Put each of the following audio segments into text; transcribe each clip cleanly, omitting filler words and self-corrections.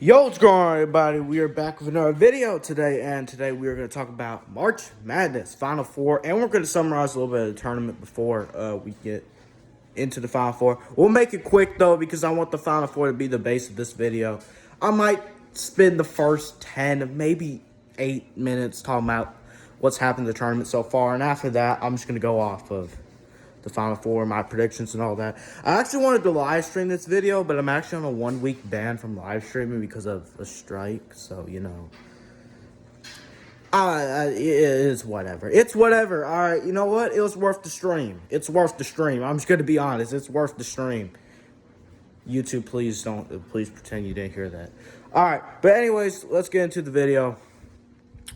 Yo, what's going on, everybody? We are back with another video today, and today we are going to talk about March Madness Final Four, and we're going to summarize a little bit of the tournament before we get into the Final Four. We'll make it quick, though, because I want the Final Four to be the base of this video. I might spend the first 10, maybe 8 minutes talking about what's happened in the tournament so far, and after that, I'm just going to go off of the Final Four, my predictions, and all that. I actually wanted to live stream this video, but I'm actually on a 1-week ban from live streaming because of a strike. So, you know, it is whatever. It's whatever. All right, you know what? It was worth the stream. It's worth the stream. I'm just gonna be honest. It's worth the stream. YouTube, please pretend you didn't hear that. All right, but anyways, let's get into the video.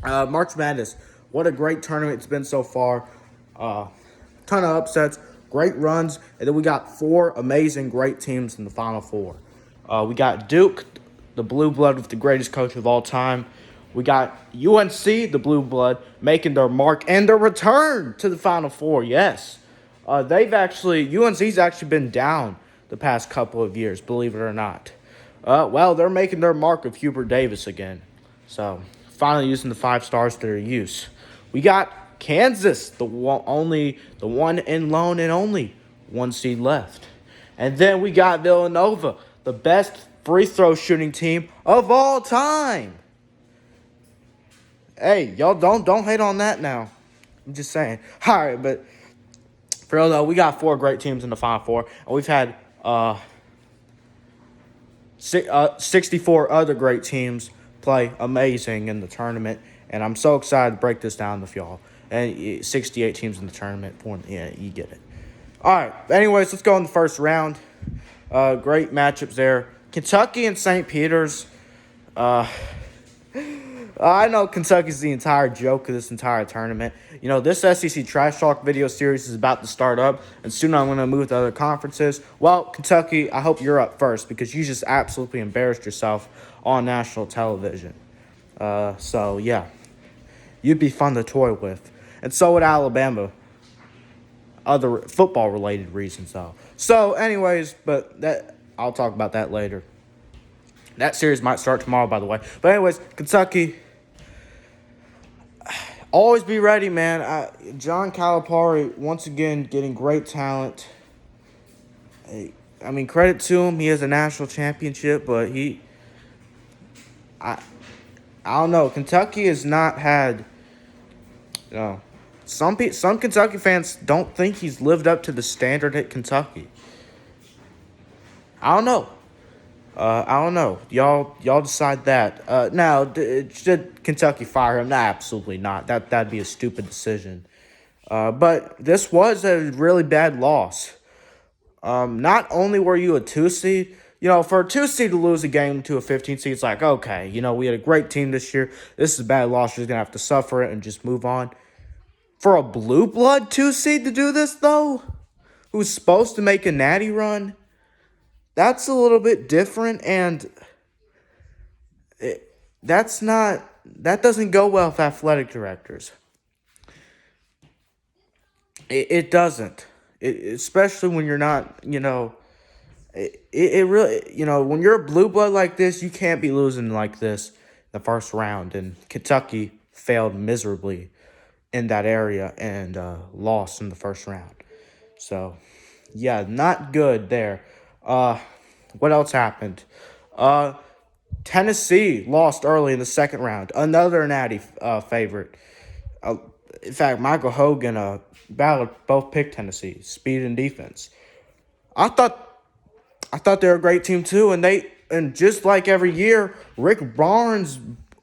March Madness. What a great tournament it's been so far. Ton of upsets, great runs, and then we got 4 amazing, great teams in the Final Four. We got Duke, the blue blood with the greatest coach of all time. We got UNC, the blue blood, making their mark and their return to the Final Four. Yes, UNC's actually been down the past couple of years, believe it or not. Well, they're making their mark with Hubert Davis again. So finally using the 5 stars to their use. We got Kansas, the one and lone and only 1 seed left. And then we got Villanova, the best free throw shooting team of all time. Hey, y'all don't hate on that now. I'm just saying. All right, but for real though, we got 4 great teams in the Final Four, and we've had 64 other great teams play amazing in the tournament, and I'm so excited to break this down with y'all. And 68 teams in the tournament. Yeah, you get it. All right. Anyways, let's go in the first round. Great matchups there. Kentucky and St. Peter's. I know Kentucky's the entire joke of this entire tournament. You know, this SEC Trash Talk video series is about to start up, and soon I'm going to move to other conferences. Well, Kentucky, I hope you're up first because you just absolutely embarrassed yourself on national television. So, yeah. You'd be fun to toy with. And so would Alabama. Other football-related reasons, though. So, anyways, I'll talk about that later. That series might start tomorrow, by the way. But anyways, Kentucky, always be ready, man. John Calipari, once again, getting great talent. I mean, credit to him. He has a national championship, but I don't know. Kentucky has not had... You know, some Kentucky fans don't think he's lived up to the standard at Kentucky. I don't know. Y'all decide that. Now, should Kentucky fire him? Nah, absolutely not. That'd be a stupid decision. But this was a really bad loss. Not only were you a 2 seed, you know, for a 2 seed to lose a game to a 15 seed, it's like, okay, you know, we had a great team this year. This is a bad loss. You're just gonna have to suffer it and just move on. For a blue blood 2 seed to do this, though, who's supposed to make a natty run, that's a little bit different, and that doesn't go well with athletic directors. It doesn't, especially when you're not, you know, it really, you know, when you're a blue blood like this, you can't be losing like this in the first round, and Kentucky failed miserably in that area and lost in the first round. So, yeah, not good there. What else happened? Tennessee lost early in the second round. Another natty favorite. In fact, Michael Hogan Ballard both picked Tennessee, speed and defense. I thought they were a great team too, and just like every year, Rick Barnes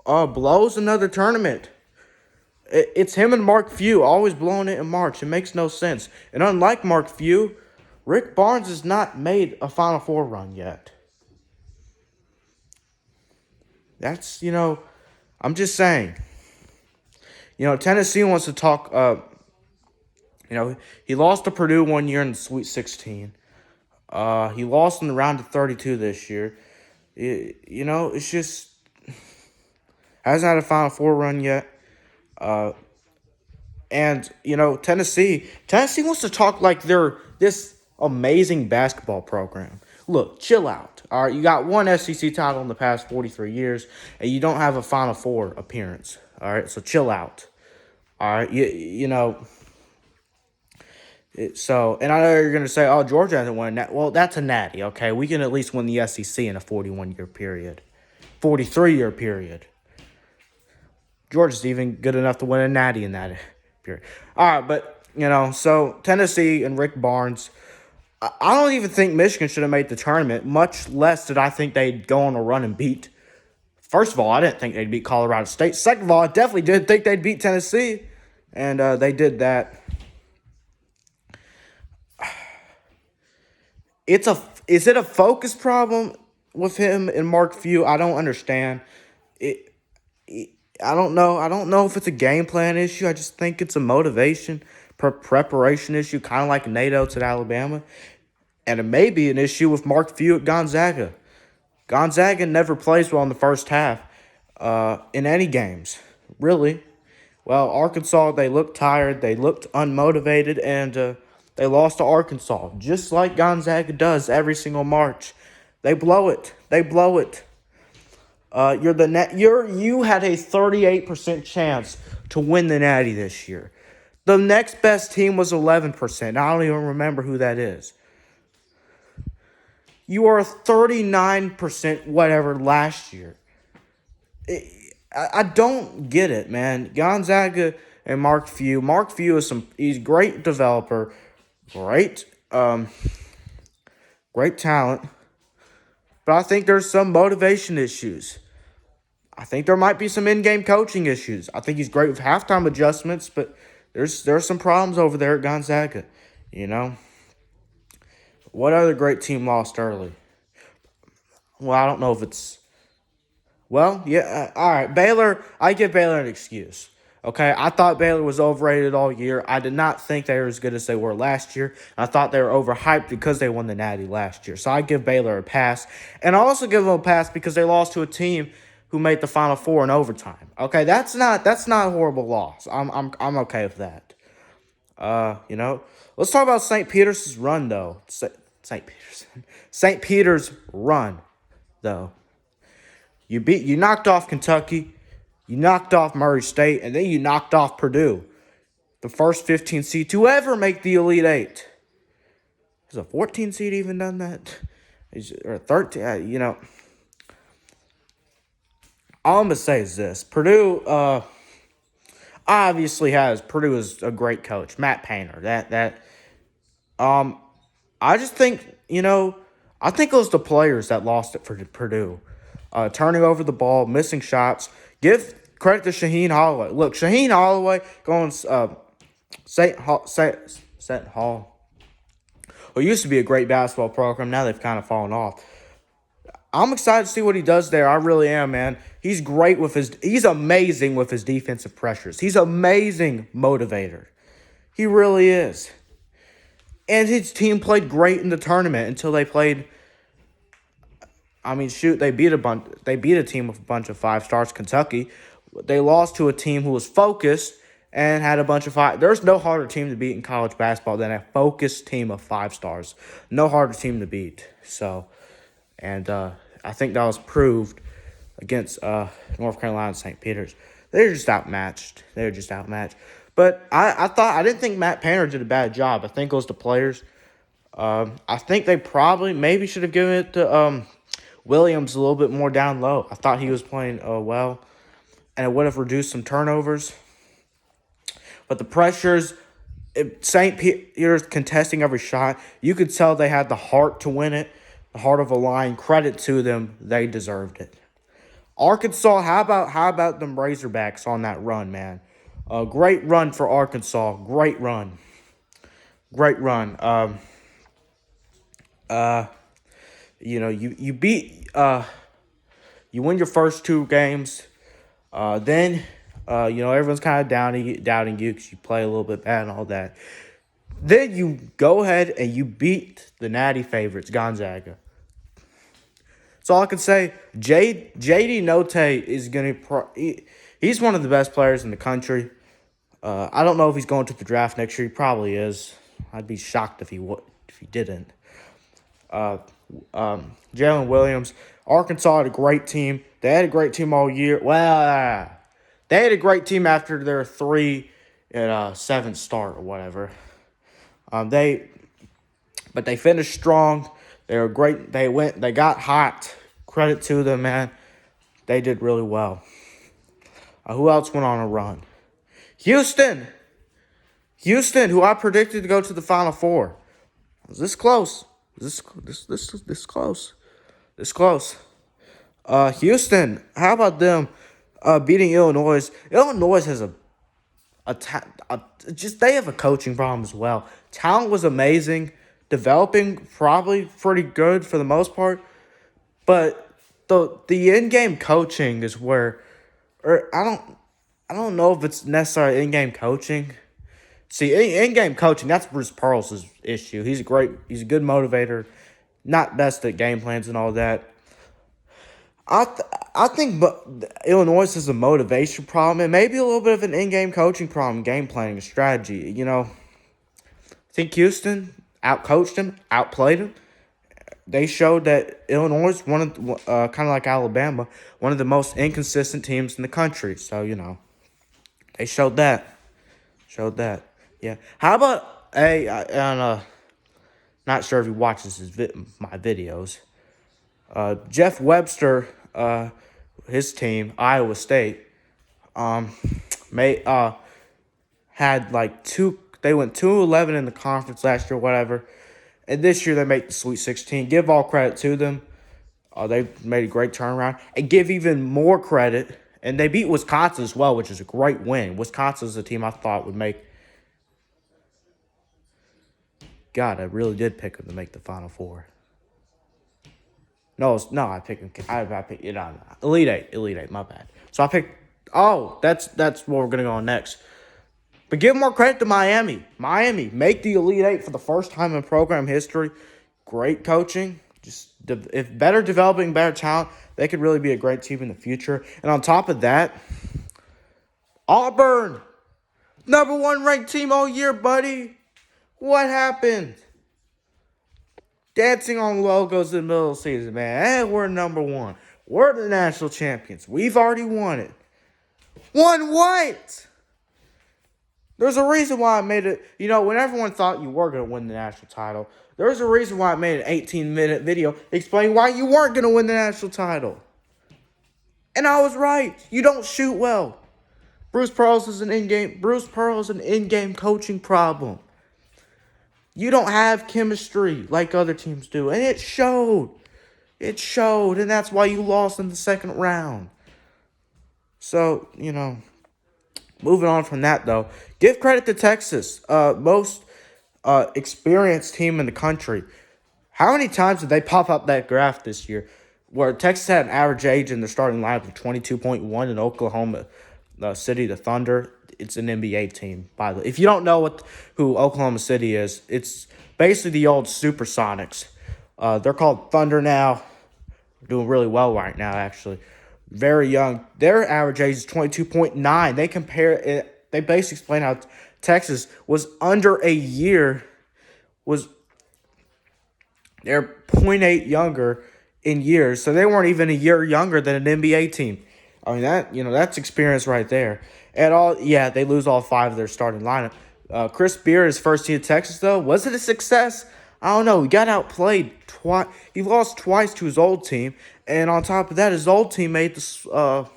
blows another tournament. It's him and Mark Few always blowing it in March. It makes no sense. And unlike Mark Few, Rick Barnes has not made a Final Four run yet. That's, you know, I'm just saying. You know, Tennessee wants to talk, you know, he lost to Purdue 1 year in the Sweet 16. He lost in the round of 32 this year. You know, it's just, hasn't had a Final Four run yet. And, you know, Tennessee wants to talk like they're this amazing basketball program. look, chill out. All right, you got one SEC title in the past 43 years, and you don't have a Final Four appearance. All right, so chill out. All right, you know. And I know you're gonna say, "Oh, Georgia hasn't won that." Well, that's a natty. Okay, we can at least win the SEC in a 41-year period, 43-year period. Georgia's even good enough to win a natty in that period. All right, but so Tennessee and Rick Barnes. I don't even think Michigan should have made the tournament, much less did I think they'd go on a run and beat. First of all, I didn't think they'd beat Colorado State. Second of all, I definitely didn't think they'd beat Tennessee, and they did that. Is it a focus problem with him and Mark Few? I don't understand. I don't know. I don't know if it's a game plan issue. I just think it's a motivation, preparation issue, kind of like Nato at Alabama. And it may be an issue with Mark Few at Gonzaga. Gonzaga never plays well in the first half in any games, really. Well, Arkansas, they looked tired. They looked unmotivated, and they lost to Arkansas, just like Gonzaga does every single March. They blow it. They blow it. You had a 38% chance to win the Natty this year. The next best team was 11%. I don't even remember who that is. You are 39% whatever last year. I don't get it, man. Gonzaga and Mark Few. Mark Few he's a great developer, great talent. But I think there's some motivation issues. I think there might be some in-game coaching issues. I think he's great with halftime adjustments, but there's some problems over there at Gonzaga, What other great team lost early? Well, I don't know if it's... Well, yeah, all right. Baylor, I give Baylor an excuse. Okay, I thought Baylor was overrated all year. I did not think they were as good as they were last year. I thought they were overhyped because they won the Natty last year. So I give Baylor a pass. And I also give them a pass because they lost to a team who made the Final Four in overtime. Okay, that's not a horrible loss. I'm okay with that. Let's talk about St. Peter's run though. St. Peter's run though. You knocked off Kentucky, you knocked off Murray State, and then you knocked off Purdue, the first 15 seed to ever make the Elite Eight. Has a 14 seed even done that? Or 13? All I'm going to say is this. Purdue obviously Purdue is a great coach, Matt Painter. I just think, I think it was the players that lost it for Purdue. Turning over the ball, missing shots. Give credit to Shaheen Holloway. Look, Shaheen Holloway going St. Hall. Well, it used to be a great basketball program. Now they've kind of fallen off. I'm excited to see what he does there. I really am, man. He's great he's amazing with his defensive pressures. He's amazing motivator. He really is. And his team played great in the tournament until they played. They beat a team with a bunch of 5 stars, Kentucky. They lost to a team who was focused and had a bunch of 5. There's no harder team to beat in college basketball than a focused team of 5 stars. No harder team to beat. So, and I think that was proved against North Carolina and St. Peter's. They're just outmatched. But I didn't think Matt Painter did a bad job. I think it was the players. I think they maybe should have given it to Williams a little bit more down low. I thought he was playing well, and it would have reduced some turnovers. But the pressures, St. Peter's contesting every shot, you could tell they had the heart to win it, the heart of a lion. Credit to them, they deserved it. Arkansas, how about them Razorbacks on that run, man? Great run for Arkansas. Great run. You beat you win your first 2 games. Then everyone's kind of doubting you because you play a little bit bad and all that. Then you go ahead and you beat the Natty favorites, Gonzaga. That's all I can say. JD Note is he's one of the best players in the country. I don't know if he's going to the draft next year. He probably is. I'd be shocked if he didn't. Jalen Williams. Arkansas had a great team. They had a great team all year. Well, they had a great team after their 3-7 start or whatever. But they finished strong. They were great. They got hot. Credit to them, man. They did really well. Who else went on a run? Houston, who I predicted to go to the Final Four. Was this close? This close? This close. Houston, how about them beating Illinois? Illinois has they have a coaching problem as well. Talent was amazing, developing probably pretty good for the most part, but the in-game coaching is where, or I don't know if it's necessarily in-game coaching. See, in-game coaching, that's Bruce Pearl's issue. He's a good motivator, not best at game plans and all that. I think Illinois is a motivation problem and maybe a little bit of an in-game coaching problem, game planning, strategy. I think Houston outcoached him, outplayed him. They showed that Illinois is kind of like Alabama, one of the most inconsistent teams in the country. So, they showed that. Yeah. How about, not sure if he watches my videos. Jeff Webster, his team, Iowa State, had like they went 2-11 in the conference last year, whatever. And this year they make the Sweet 16. Give all credit to them. They made a great turnaround. And give even more credit. And they beat Wisconsin as well, which is a great win. Wisconsin is a team I thought would make. God, I really did pick them to make the Final Four. No, I picked them. I picked Elite Eight. My bad. So I picked. Oh, that's where we're gonna go on next. But give more credit to Miami. Miami make the Elite Eight for the first time in program history. Great coaching. If better developing, better talent, they could really be a great team in the future. And on top of that, Auburn, number 1 ranked team all year, buddy. What happened? Dancing on logos in the middle of the season, man. Hey, we're number 1. We're the national champions. We've already won it. Won what? There's a reason why I made it. When everyone thought you were going to win the national title, there's a reason why I made an 18-minute video explaining why you weren't going to win the national title. And I was right. You don't shoot well. Bruce Pearl is an in-game coaching problem. You don't have chemistry like other teams do. And it showed. And that's why you lost in the second round. So, moving on from that, though, give credit to Texas, most experienced team in the country. How many times did they pop up that graph this year where Texas had an average age in their starting lineup of 22.1 in Oklahoma City, the Thunder? It's an NBA team, by the way. If you don't know who Oklahoma City is, it's basically the old Supersonics. They're called Thunder now. They're doing really well right now, actually. Very young. Their average age is 22.9. They compare it. They basically explain how Texas was under a year. They're 0.8 younger in years, so they weren't even a year younger than an NBA team. I mean that's experience right there. They lose all 5 of their starting lineup. Chris Beard, his first team at Texas, though, was it a success? I don't know. He got outplayed twice. He lost twice to his old team, and on top of that, his old team made the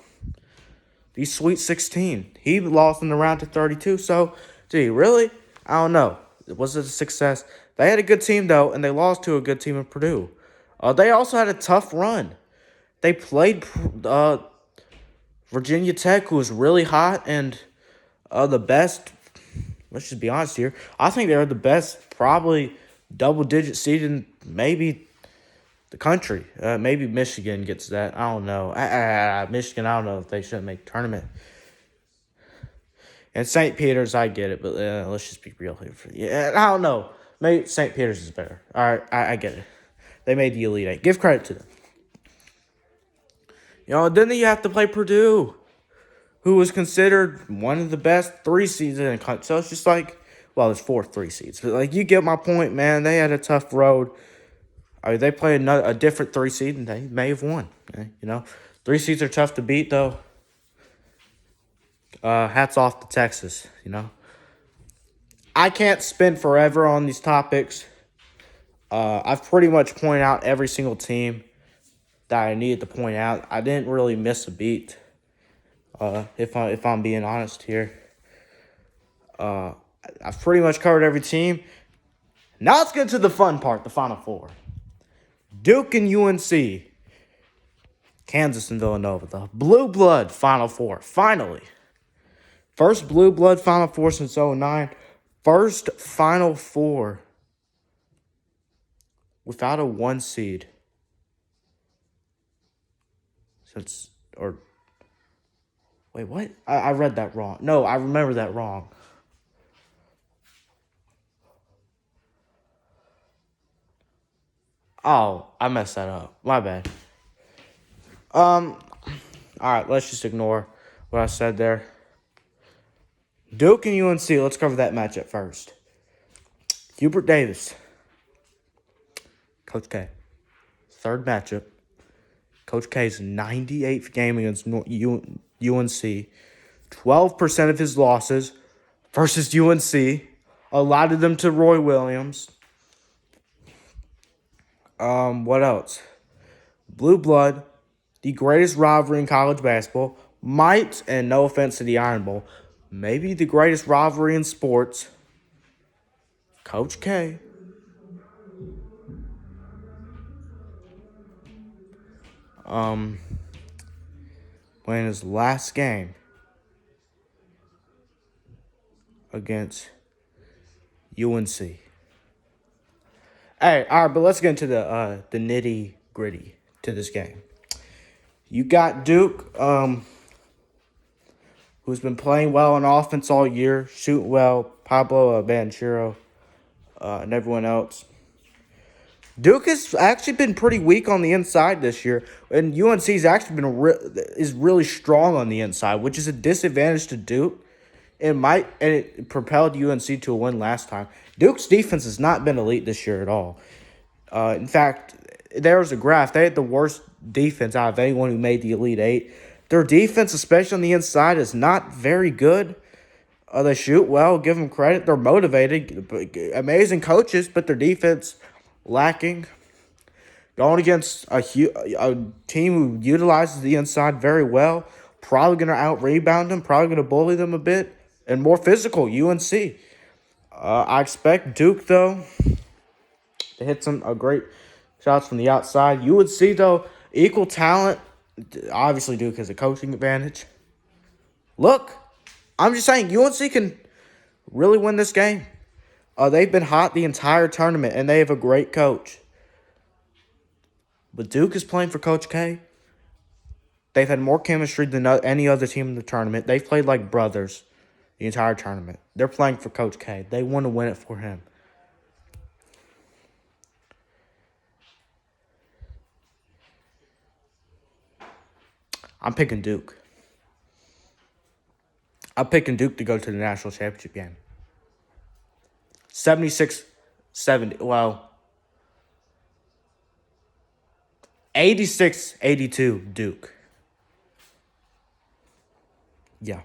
Sweet 16. He lost in the round to 32. So, did he really? I don't know. Was it a success? They had a good team, though, and they lost to a good team in Purdue. They also had a tough run. They played Virginia Tech, who was really hot, and the best. Let's just be honest here. I think they were the best, probably double-digit seed in maybe the country. Maybe Michigan gets that. I don't know. Michigan, I don't know if they shouldn't make the tournament. And St. Peter's, I get it, but let's just be real here. I don't know. Maybe St. Peter's is better. All right, I get it. They made the Elite Eight. Give credit to them. Then you have to play Purdue, who was considered one of the best 3 seeds in the country. So it's just like, there's 4 3 seeds. But, you get my point, man. They had a tough road. They play a different 3 seed, and they may have won. You know, 3 seeds are tough to beat, though. Hats off to Texas. You know, I can't spend forever on these topics. I've pretty much pointed out every single team that I needed to point out. I didn't really miss a beat. If I'm being honest here, I've pretty much covered every team. Now let's get to the fun part, the Final Four. Duke and UNC, Kansas and Villanova, the Blue Blood Final Four. Finally, first Blue Blood Final Four since 2009. First Final Four without a 1 seed since wait, what? I read that wrong. No, I remember that wrong. Oh, I messed that up. My bad. All right, let's just ignore what I said there. Duke and UNC, let's cover that matchup first. Hubert Davis, Coach K. Third matchup. Coach K's 98th game against UNC. 12% of his losses versus UNC. Allotted them to Roy Williams. What else? Blue Blood, the greatest rivalry in college basketball. Might, and no offense to the Iron Bowl, maybe the greatest rivalry in sports. Coach K. Playing his last game against UNC. All right, but let's get into the nitty gritty to this game. You got Duke, who's been playing well on offense all year, shooting well. Pablo Banchero, and everyone else. Duke has actually been pretty weak on the inside this year, and UNC's actually been is really strong on the inside, which is a disadvantage to Duke. It propelled UNC to a win last time. Duke's defense has not been elite this year at all. In fact, there was a graph. They had the worst defense out of anyone who made the Elite Eight. Their defense, especially on the inside, is not very good. They shoot well, give them credit. They're motivated, amazing coaches, but their defense lacking. Going against a team who utilizes the inside very well, probably going to out-rebound them, probably going to bully them a bit, and more physical, UNC. I expect Duke, though, to hit some great shots from the outside. UNC, though, equal talent. Obviously, Duke has a coaching advantage. Look, I'm just saying, UNC can really win this game. They've been hot the entire tournament, and they have a great coach. But Duke is playing for Coach K. They've had more chemistry than any other team in the tournament. They've played like brothers the entire tournament. They're playing for Coach K. They want to win it for him. I'm picking Duke. I'm picking Duke to go to the national championship game. 76-70. Well, 86-82 Duke. Yeah.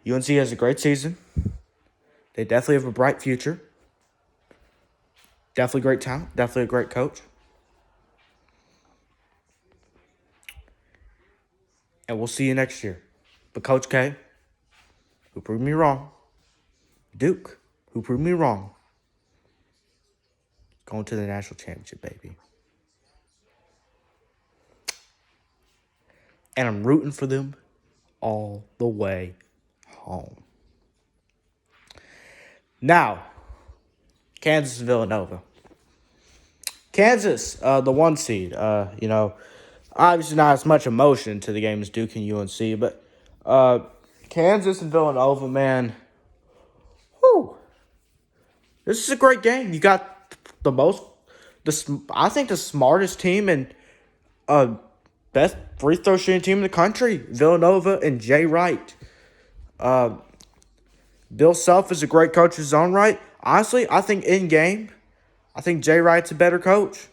UNC has a great season. They definitely have a bright future. Definitely great talent. Definitely a great coach. And we'll see you next year. But Coach K, who proved me wrong. Duke, who proved me wrong. Going to the national championship, baby. And I'm rooting for them all the way home. Now, Kansas and Villanova. Kansas, the 1 seed, obviously not as much emotion to the game as Duke and UNC, but Kansas and Villanova, man, whew. This is a great game. You got I think the smartest team and best free throw shooting team in the country, Villanova and Jay Wright. Bill Self is a great coach in his own right. Honestly, I think in game, I think Jay Wright's a better coach.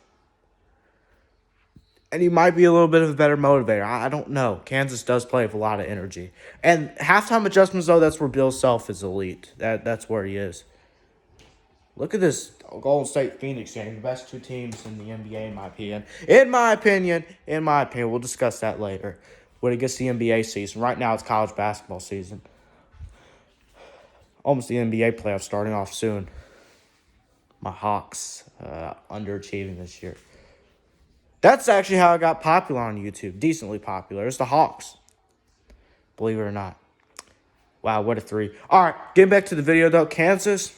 And he might be a little bit of a better motivator. I don't know. Kansas does play with a lot of energy. And halftime adjustments, though, that's where Bill Self is elite. That's where he is. Look at this Golden State Phoenix game. The best two teams in the NBA, in my opinion. In my opinion. We'll discuss that later when it gets to the NBA season. Right now, it's college basketball season. Almost the NBA playoffs starting off soon. My Hawks underachieving this year. That's actually how I got popular on YouTube. Decently popular. It's the Hawks. Believe it or not. Wow, what a 3. All right, getting back to the video, though. Kansas.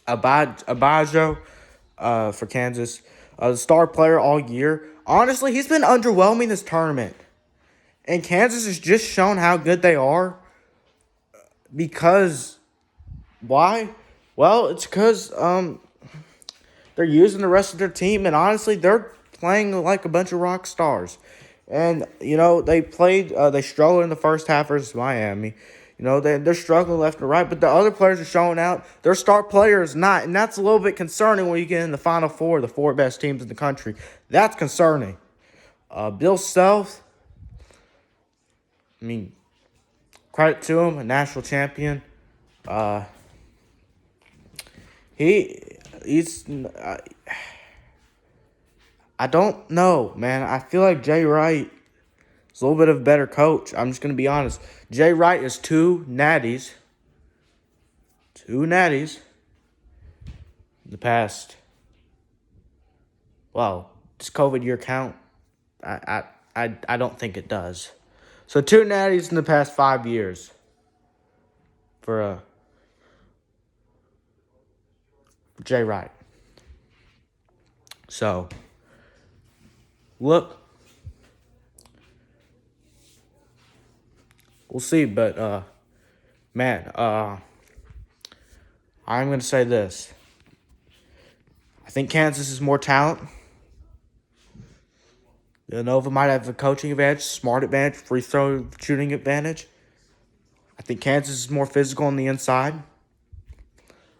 Abajo for Kansas. The star player all year. Honestly, he's been underwhelming this tournament. And Kansas has just shown how good they are. Because, why? Well, it's because they're using the rest of their team. And honestly, they're playing like a bunch of rock stars. And, they struggled in the first half versus Miami. They're struggling left and right, but the other players are showing out. Their star player is not, and that's a little bit concerning when you get in the Final Four, the 4 best teams in the country. That's concerning. Bill Self, credit to him, a national champion. He's I don't know, man. I feel like Jay Wright is a little bit of a better coach. I'm just going to be honest. Jay Wright is 2 natties. 2 natties. In the past. Well, does COVID year count? I don't think it does. So 2 natties in the past 5 years. For Jay Wright. So, look. We'll see, but, I'm going to say this. I think Kansas is more talent. Villanova might have a coaching advantage, smart advantage, free throw shooting advantage. I think Kansas is more physical on the inside.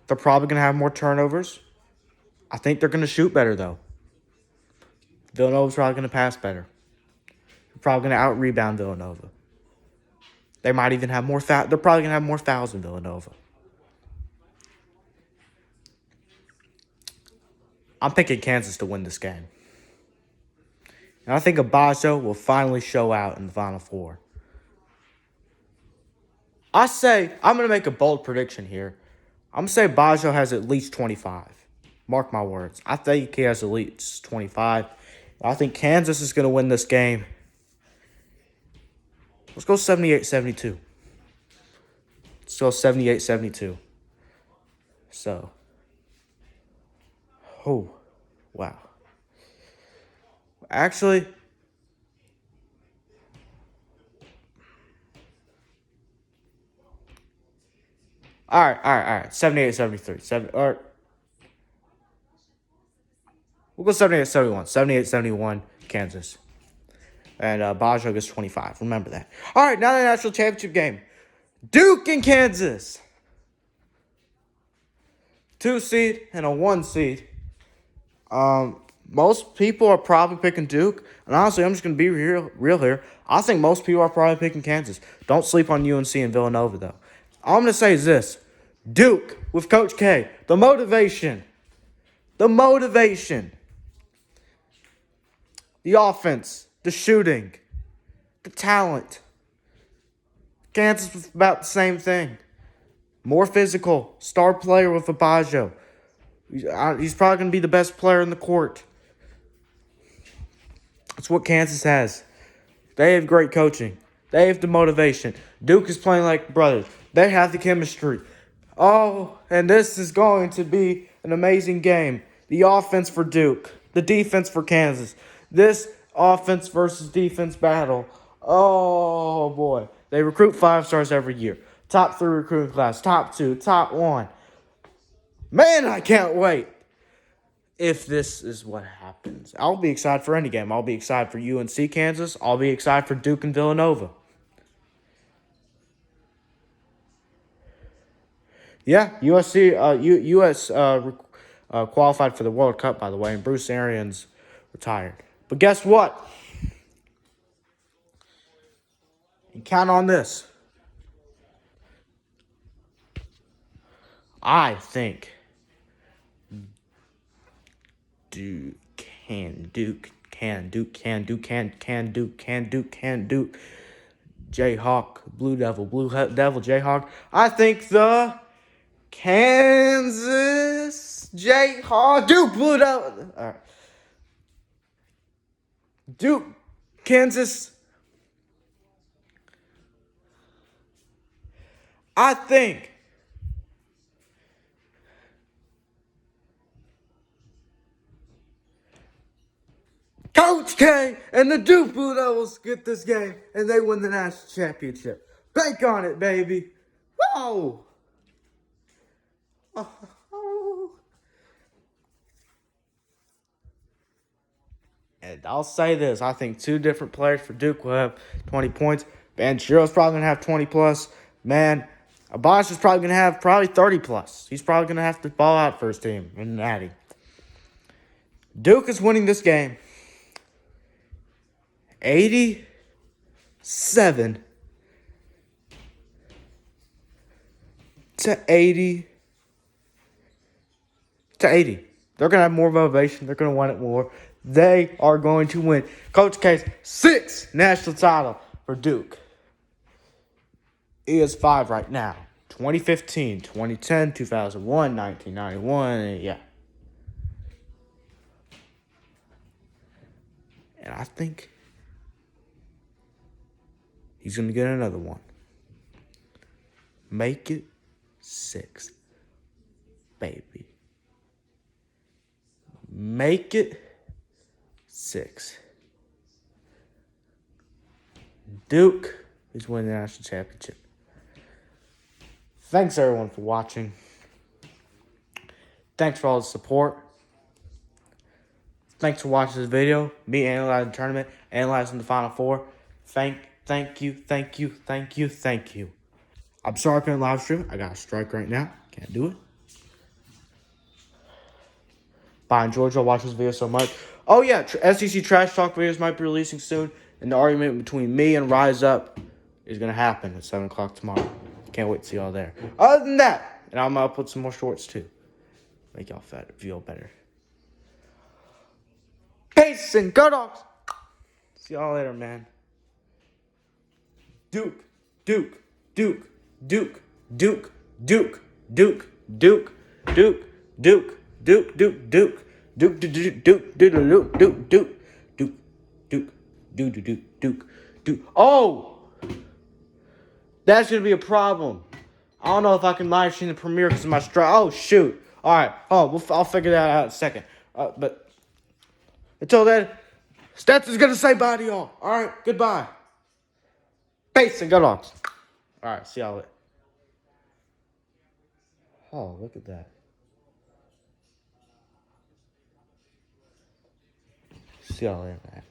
They're probably going to have more turnovers. I think they're going to shoot better, though. Villanova's probably going to pass better. They're probably going to out-rebound Villanova. They might even have more They're probably going to have more fouls than Villanova. I'm picking Kansas to win this game. And I think Abajo will finally show out in the Final Four. I'm going to make a bold prediction here. I'm going to say Abajo has at least 25. Mark my words. I think he has at least 25. I think Kansas is going to win this game. Let's go 78-72. Let's go 78-72. So. Oh, wow. Actually, all right. 78-73. We'll go 78-71. 78-71, Kansas. And Bajo gets 25. Remember that. All right, now the national championship game. Duke and Kansas. 2 seed and a 1 seed. Most people are probably picking Duke. And honestly, I'm just going to be real here. I think most people are probably picking Kansas. Don't sleep on UNC and Villanova, though. All I'm going to say is this. Duke with Coach K. The motivation. The offense. The shooting. The talent. Kansas was about the same thing. More physical. Star player with Abajo. He's probably going to be the best player in the court. That's what Kansas has. They have great coaching. They have the motivation. Duke is playing like brothers. They have the chemistry. Oh, and this is going to be an amazing game. The offense for Duke. The defense for Kansas. This offense versus defense battle. Oh, boy. They recruit 5 stars every year. Top 3 recruiting class. Top 2. Top 1. Man, I can't wait. if this is what happens. I'll be excited for any game. I'll be excited for UNC Kansas. I'll be excited for Duke and Villanova. Yeah, USC, US qualified for the World Cup, by the way, and Bruce Arians retired. But guess what? And count on this. I think Duke can Duke. Jayhawk, Blue Devil, Jayhawk. I think the Kansas Jayhawk, Duke, Blue Devil. All right. Duke, Kansas. I think Coach K and the Duke Blue Devils get this game and they win the national championship. Bank on it, baby. Whoa! And I'll say this. I think two different players for Duke will have 20 points. Banchero's probably going to have 20 plus. Man, Abash is probably going to have 30 plus. He's probably going to have to ball out for his team in Natty. Duke is winning this game 87 to 80 to 80. They're going to have more motivation. They're going to want it more. They are going to win. Coach K's 6th national title for Duke. He is 5 right now. 2015, 2010, 2001, 1991. Yeah. And I think he's going to get another one. Make it 6, baby. Make it 6. Duke is winning the national championship. Thanks, everyone, for watching. Thanks for all the support. Thanks for watching this video. Me analyzing the tournament, analyzing the Final Four. Thank you. I'm sorry I couldn't live stream. I got a strike right now. Can't do it. Bye, Georgia. Watch this video so much. Oh, yeah. SEC Trash Talk videos might be releasing soon. And the argument between me and Rise Up is going to happen at 7 o'clock tomorrow. Can't wait to see y'all there. Other than that, and I'm going to put some more shorts, too. Make y'all feel better. Peace and go dogs. See y'all later, man. Duke. Oh, that's gonna be a problem. I don't know if I can live stream the premiere because of my strike. Oh shoot! All right. I'll figure that out in a second. But until then, Stetson's gonna say bye to y'all. All right. Goodbye. Peace and go dogs. All right. See y'all later. Oh, look at that. See y'all later, man.